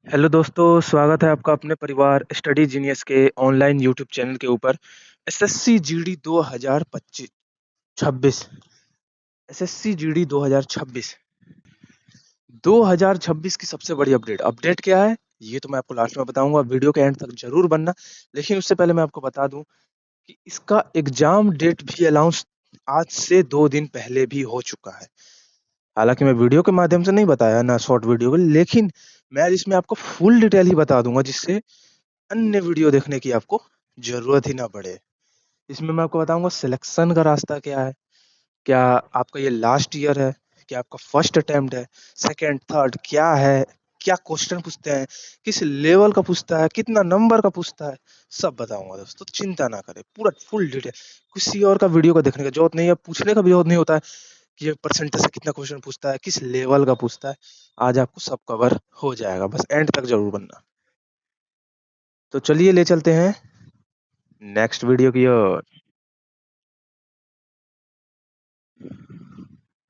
Hello दोस्तों, स्वागत है आपका अपने परिवार स्टडी जीनियस के ऑनलाइन यूट्यूब चैनल के ऊपर। एसएससी जीडी 2025 26 एसएससी जीडी 2026 की सबसे बड़ी अपडेट क्या है ये तो मैं आपको लास्ट में बताऊंगा। वीडियो के एंड तक जरूर बनना। लेकिन उससे पहले मैं आपको बता दूं कि इसका एग्जाम डेट भी अनाउंस आज से 2 दिन पहले भी हो चुका है। हालांकि मैं वीडियो के माध्यम से नहीं बताया ना, शॉर्ट वीडियो के, लेकिन मैं इसमें आपको फुल डिटेल ही बता दूंगा, जिससे अन्य वीडियो देखने की आपको जरूरत ही ना पड़े। इसमें मैं आपको बताऊंगा सिलेक्शन का रास्ता क्या है, क्या आपका ये लास्ट ईयर है, क्या आपका फर्स्ट अटेम्प्ट है, सेकंड थर्ड क्या है, क्या क्वेश्चन पूछते हैं, किस लेवल का पूछता है, कितना नंबर का पूछता है, सब बताऊंगा दोस्तों। तो चिंता ना करें, पूरा फुल डिटेल। किसी और का वीडियो को देखने का जरूरत नहीं है, पूछने का भी जरूरत नहीं होता है कि ये परसेंटेज से कितना क्वेश्चन पूछता है, किस लेवल का पूछता है। आज आपको सब कवर हो जाएगा, बस एंड तक जरूर बनना। तो चलिए ले चलते हैं नेक्स्ट वीडियो की ओर।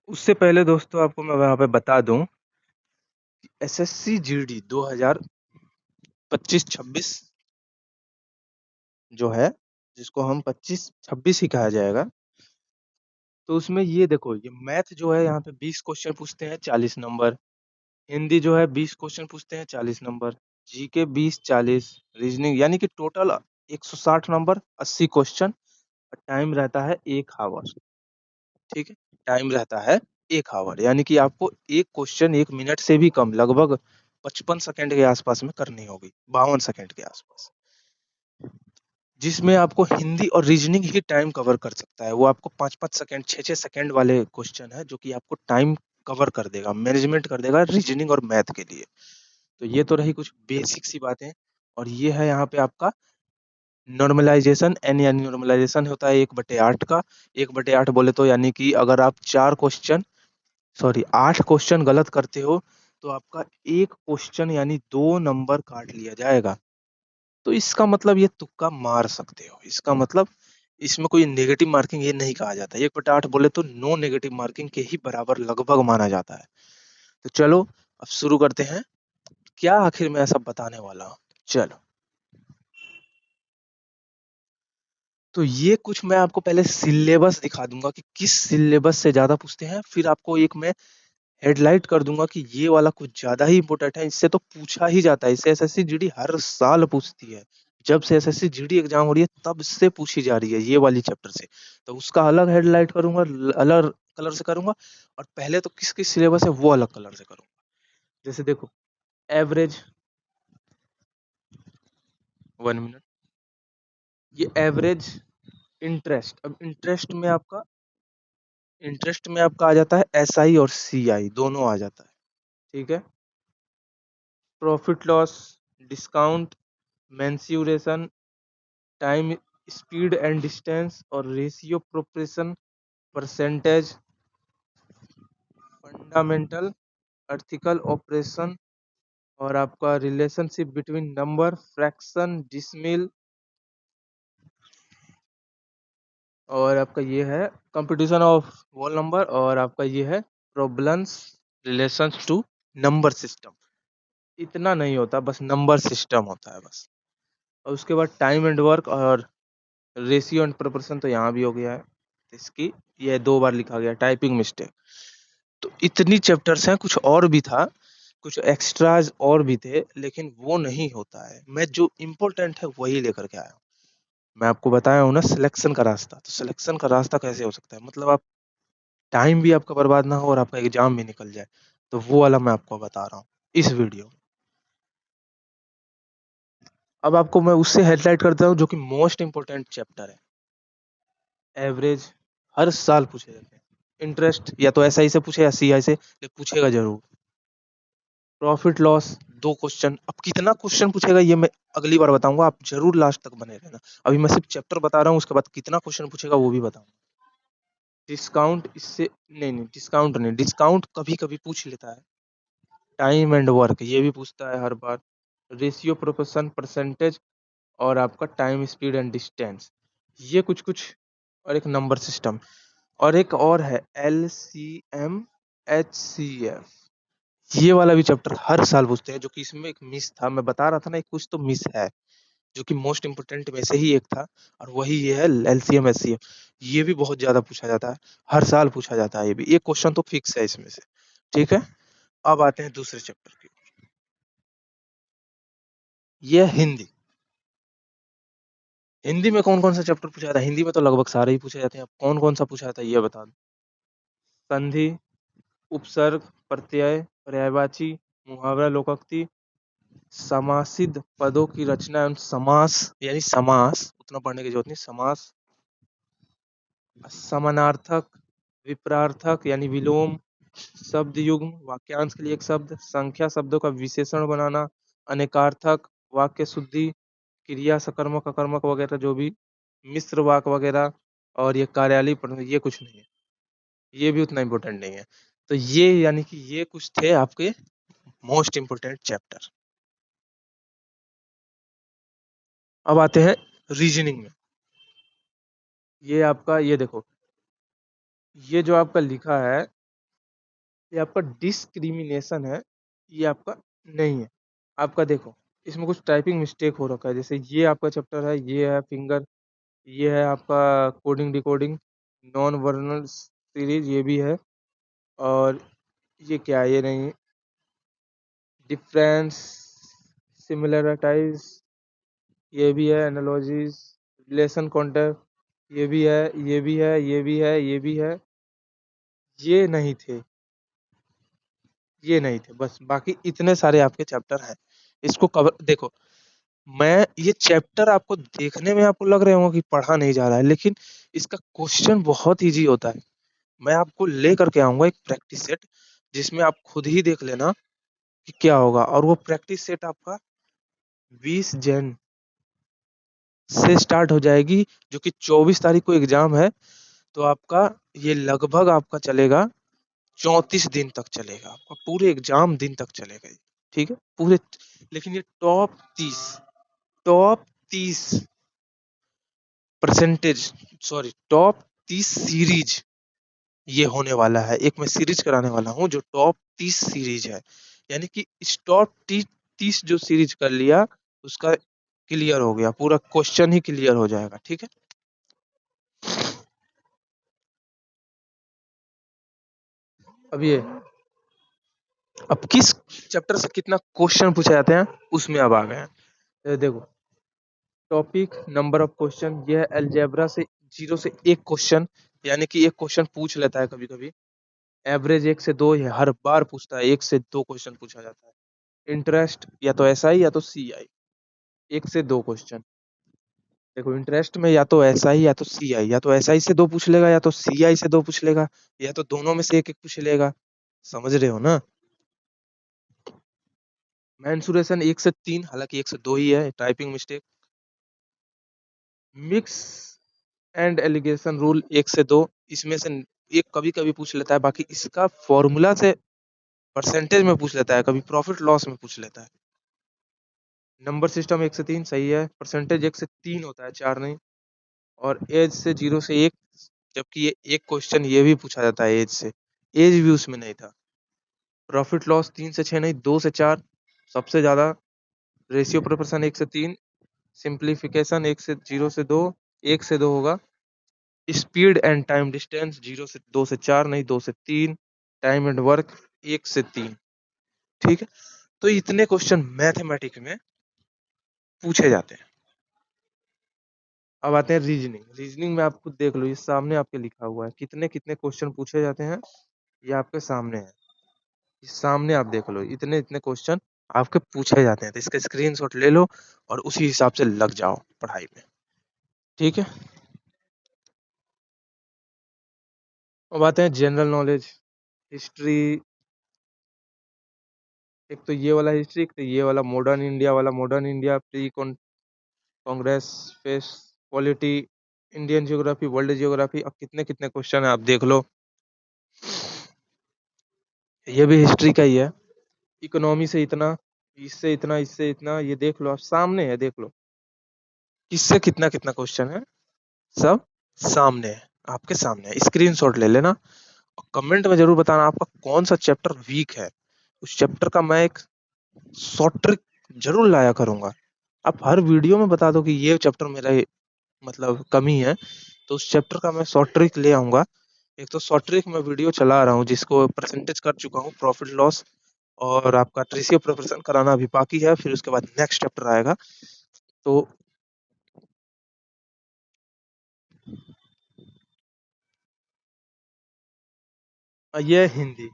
उससे पहले दोस्तों आपको मैं वहां पे बता दूं, एसएससी जीडी 2025-26 जो है, जिसको हम 25-26 ही कहा जाएगा, तो उसमें ये देखो, ये मैथ जो है यहाँ पे 20 क्वेश्चन पूछते हैं 40 नंबर, हिंदी जो है 20 क्वेश्चन पूछते हैं 40 नंबर, जीके 20-40, रीजनिंग, यानी कि टोटल 160 नंबर, 80 क्वेश्चन। टाइम रहता है 1 आवर। ठीक है, टाइम रहता है 1 आवर, यानी कि आपको एक क्वेश्चन 1 मिनट से भी कम, लगभग 55 सेकंड के आसपास में करनी होगी, 52 सेकंड के आसपास, जिसमें आपको हिंदी और रीजनिंग ही टाइम कवर कर सकता है। वो आपको 5-5 सेकंड, 6-6 सेकंड वाले क्वेश्चन है जो कि आपको टाइम कवर कर देगा, मैनेजमेंट कर देगा रीजनिंग और मैथ के लिए। तो ये तो रही कुछ बेसिक सी बातें। और ये है यहाँ पे आपका नॉर्मलाइजेशन एन, यानी नॉर्मलाइजेशन होता है 1/8 का। 1/8 बोले तो यानी कि अगर आप 8 क्वेश्चन गलत करते हो तो आपका एक क्वेश्चन यानी 2 नंबर काट लिया जाएगा। तो इसका मतलब ये तुक्का मार सकते हो, इसका मतलब इसमें कोई नेगेटिव मार्किंग ये नहीं कहा जाता। 1/8 बोले तो नो नेगेटिव मार्किंग के ही बराबर लगभग माना जाता है। तो चलो अब शुरू करते हैं, क्या आखिर मैं सब बताने वाला हूँ। चलो, तो ये कुछ मैं आपको पहले सिलेबस दिखा दूंगा कि किस सिलेबस से ज्यादा पूछते हैं, फिर आपको एक मैं हेडलाइट कर दूंगा कि ये वाला कुछ ज्यादा ही इंपॉर्टेंट है, इससे तो पूछा ही जाता है, इससे एसएससी जीडी हर साल पूछती है। जब से एसएससी जीडी एग्जाम हो रही है तब से पूछी जा रही है ये वाली चैप्टर से। तो उसका अलग हेडलाइट करूंगा, अलग कलर से करूंगा। और पहले तो किस किस सिलेबस है वो अलग कलर से करूंगा। जैसे देखो, एवरेज, 1 मिनट, ये एवरेज इंटरेस्ट। अब इंटरेस्ट में आपका आ जाता है एसआई और सीआई दोनों आ जाता है। ठीक है, profit loss, discount, mensuration, time, speed and distance, और ratio proportion, percentage, fundamental, article operation, और आपका relationship between number, fraction, decimal, और आपका ये है कंपटीशन ऑफ वॉल नंबर, और आपका ये है problems relations to number system. इतना नहीं होता, बस नंबर सिस्टम होता है बस। और उसके बाद टाइम एंड वर्क और रेशियो एंड प्रोपोर्शन तो यहाँ भी हो गया है। इसकी ये 2 बार लिखा गया, टाइपिंग मिस्टेक। तो इतनी चैप्टर्स हैं, कुछ और भी था, कुछ एक्स्ट्राज और भी थे, लेकिन वो नहीं होता है। मैं जो इम्पोर्टेंट है वही लेकर के आया हूँ। मैं आपको बताया हूँ ना सिलेक्शन का रास्ता, तो सिलेक्शन का रास्ता कैसे हो सकता है, मतलब आप टाइम भी आपका बर्बाद ना हो और आपका एग्जाम भी निकल जाए, तो वो वाला मैं आपको बता रहा हूँ इस वीडियो में। अब आपको मैं उससे हेडलाइट करता हूँ जो कि मोस्ट इंपोर्टेंट चैप्टर है। एवरेज हर साल पूछे जाते हैं, इंटरेस्ट या तो एसआई से पूछे या सीआई से, लेकिन पूछेगा जरूर। प्रॉफिट लॉस 2 क्वेश्चन, अब कितना क्वेश्चन पूछेगा ये मैं अगली बार बताऊंगा, आप जरूर लास्ट तक बने रहना। अभी मैं सिर्फ चैप्टर बता रहा हूँ, उसके बाद कितना क्वेश्चन पूछेगा वो भी बताऊंगा। डिस्काउंट, इससे नहीं नहीं, डिस्काउंट नहीं, डिस्काउंट कभी कभी पूछ लेता है। टाइम एंड वर्क ये भी पूछता है हर बार। रेशियो प्रोपोर्शन परसेंटेज, और आपका टाइम स्पीड एंड डिस्टेंस, ये कुछ कुछ, और एक नंबर सिस्टम, और एक और है LCM HCF, ये वाला भी चैप्टर हर साल पूछते हैं, जो कि इसमें एक मिस था, मैं बता रहा था ना, एक कुछ तो मिस है, जो कि मोस्ट इम्पोर्टेंट में से ही एक था, और वही ये है एलसीएम एचसीएफ। ये भी बहुत ज्यादा पूछा जाता है, हर साल पूछा जाता है, ये भी एक क्वेश्चन तो फिक्स है इसमें से। ठीक है, अब आते हैं दूसरे चैप्टर की। ये है हिंदी। हिंदी में कौन कौन सा चैप्टर पूछा जाता है? हिंदी में तो लगभग सारे ही पूछे जाते हैं, अब कौन कौन सा पूछा जाता है ये बता दो। संधि, उपसर्ग, प्रत्यय, पर्यायवाची, मुहावरा, लोकोक्ति, समासित पदों की रचना एवं समास, यानी समास उतना पढ़ने की जरूरत नहीं, समास, समानार्थक, विपरार्थक यानी विलोम, शब्द युग्म, वाक्यांश के लिए एक शब्द, संख्या शब्दों का विशेषण बनाना, अनेकार्थक, वाक्य शुद्धि, क्रिया सकर्मक अकर्मक वगैरह जो भी, मिश्र वाक वगैरह, और ये कार्यालय पढ़ना, ये कुछ नहीं है, ये भी उतना इम्पोर्टेंट नहीं है। तो ये यानी कि ये कुछ थे आपके मोस्ट इम्पोर्टेंट चैप्टर। अब आते हैं रीजनिंग में। ये आपका, ये देखो, ये जो आपका लिखा है, ये आपका डिस्क्रिमिनेशन है, ये आपका नहीं है। आपका देखो, इसमें कुछ टाइपिंग मिस्टेक हो रखा है, जैसे ये आपका चैप्टर है, ये है फिंगर, ये है आपका कोडिंग डिकोडिंग, नॉन वर्नल सीरीज ये भी है, और ये क्या है, ये नहीं, डिफरेंस, सिमिलरिटीज ये भी है, एनालॉजीज, रिलेशन कॉन्टेक्ट ये भी है, ये भी है, ये भी है, ये भी है, ये नहीं थे, ये नहीं थे, बस बाकी इतने सारे आपके चैप्टर हैं। इसको कवर देखो, मैं ये चैप्टर आपको देखने में आपको लग रहे होंगे कि पढ़ा नहीं जा रहा है, लेकिन इसका क्वेश्चन बहुत इजी होता है। मैं आपको लेकर के आऊंगा एक प्रैक्टिस सेट, जिसमें आप खुद ही देख लेना कि क्या होगा, और वो प्रैक्टिस सेट आपका 20 जन से स्टार्ट हो जाएगी, जो कि 24 तारीख को एग्जाम है। तो आपका ये लगभग आपका चलेगा 34 दिन तक चलेगा, आपका पूरे एग्जाम दिन तक चलेगा ये, ठीक है पूरे। लेकिन ये top 30 percentage, sorry top 30 series ये होने वाला है, एक मैं सीरीज कराने वाला हूँ जो टॉप 30 सीरीज है, यानी कि इस टॉप 30 जो सीरीज कर लिया, उसका क्लियर हो गया, पूरा क्वेश्चन ही क्लियर हो जाएगा, ठीक है। अब ये, अब किस चैप्टर से कितना क्वेश्चन पूछे जाते हैं उसमें अब आ गए हैं। देखो, टॉपिक, नंबर ऑफ क्वेश्चन, ये है अलजेब्रा से 0 से 1 क्वेश्चन, यानी कि एक क्वेश्चन पूछ लेता है कभी कभी। एवरेज 1 से 2 है, हर बार पूछता है, 1 से 2 क्वेश्चन पूछा जाता है। इंटरेस्ट या तो एसआई या तो सीआई, 1 से 2 क्वेश्चन। देखो इंटरेस्ट में या तो एसआई या तो सीआई, या तो एसआई से 2 पूछ लेगा या तो सीआई से 2 पूछ लेगा, या तो दोनों में से एक एक पूछ लेगा, समझ रहे हो ना। मेंसुरेशन 1 से 3, हालांकि 1 से 2 ही है, typing mistake. Mix and allegation rule 1 से 2, इसमें से एक कभी कभी पूछ लेता है, बाकी इसका फॉर्मूला से परसेंटेज में पूछ लेता है, कभी प्रॉफिट लॉस में पूछ लेता है। नंबर सिस्टम 1 से 3 सही है, परसेंटेज 1 से 3 होता है, 4 नहीं। और एज से 0 से 1, जबकि ये एक क्वेश्चन ये भी पूछा जाता है एज से, एज भी उसमें नहीं था। प्रॉफिट लॉस 3 से 6 नहीं, 2 से 4 सबसे ज्यादा। रेशियो प्रोपोर्शन 1 से 3, सिंप्लीफिकेशन 1 से 0 से 2, 1 से 2 होगा। स्पीड एंड टाइम डिस्टेंस 0 से 2 से 4 नहीं, 2 से 3। टाइम एंड वर्क 1 से 3, ठीक है। तो इतने क्वेश्चन मैथमेटिक्स में पूछे जाते हैं। अब आते हैं रीजनिंग। रीजनिंग में आप खुद देख लो, ये सामने आपके लिखा हुआ है कितने कितने क्वेश्चन पूछे जाते हैं, ये आपके सामने है, ये सामने आप देख लो, इतने इतने क्वेश्चन आपके पूछे जाते हैं। तो इसका स्क्रीनशॉट ले लो और उसी हिसाब से लग जाओ पढ़ाई में, ठीक है। अब आते हैं जनरल नॉलेज, हिस्ट्री। एक तो ये वाला हिस्ट्री, एक तो ये वाला मॉडर्न इंडिया वाला, modern India, pre Congress face, polity, Indian geography, world geography. अब कितने कितने क्वेश्चन है आप देख लो, ये भी हिस्ट्री का ही है। इकोनॉमी से इतना, इससे इतना, इससे इतना, ये देख लो आप सामने है, देख लो किससे कितना कितना क्वेश्चन है, सब सामने है, आपके सामने है। स्क्रीनशॉट ले लेना और कमेंट में जरूर बताना आपका कौन सा चैप्टर वीक है, उस चैप्टर का मैं एक शॉर्ट ट्रिक जरूर लाया करूंगा। आप हर वीडियो में बता दो कि ये चैप्टर मेरा मतलब कमी है, तो उस चैप्टर का मैं शॉर्ट ट्रिक ले आऊंगा। एक तो शॉर्ट ट्रिक मैं वीडियो चला रहा हूँ जिसको परसेंटेज कर चुका हूँ, प्रॉफिट लॉस और आपका ट्रेसियो प्रिपरेशन कराना अभी बाकी है, फिर उसके बाद नेक्स्ट चैप्टर आएगा। तो ये हिंदी,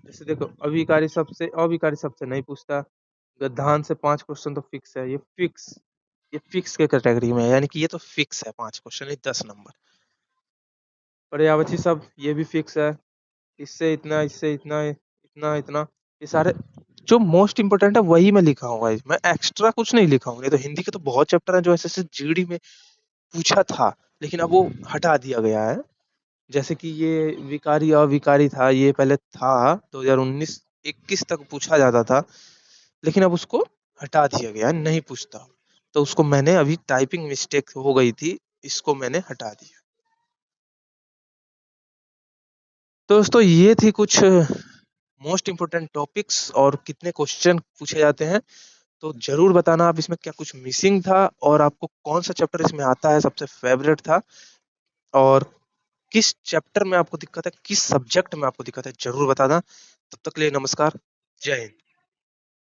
जैसे देखो अविकारी शब्द से नहीं पूछता, गद्यान से 5 क्वेश्चन तो फिक्स है, ये फिक्स के कैटेगरी में है, यानी कि ये तो फिक्स है, 5 क्वेश्चन ही 10 नंबर। पर्यायवाची शब्द ये भी फिक्स है, इससे इतना इतना इतना, ये सारे जो मोस्ट इंपोर्टेंट है वही मैं लिखा हूँ गाइस, मैं एक्स्ट्रा कुछ नहीं लिखा हूँ। नहीं तो हिंदी के तो बहुत चैप्टर हैं जो ऐसे ऐसे जीडी में पूछा था, लेकिन अब वो हटा दिया गया है। जैसे कि ये विकारी अविकारी था, ये पहले था 2019-21 तक पूछा जाता था, लेकिन अब उसको हटा दिया गया है, नहीं पूछता। तो उसको मैंने अभी टाइपिंग मिस्टेक हो गई थी, इसको मैंने हटा दिया। तो दोस्तों ये थी कुछ मोस्ट इम्पोर्टेंट टॉपिक्स और कितने क्वेश्चन पूछे जाते हैं। तो जरूर बताना आप इसमें क्या कुछ मिसिंग था, और आपको कौन सा चैप्टर इसमें आता है सबसे फेवरेट था, और किस चैप्टर में आपको दिक्कत है, किस सब्जेक्ट में आपको दिक्कत है, जरूर बताना। तब तक के लिए नमस्कार, जय हिंद।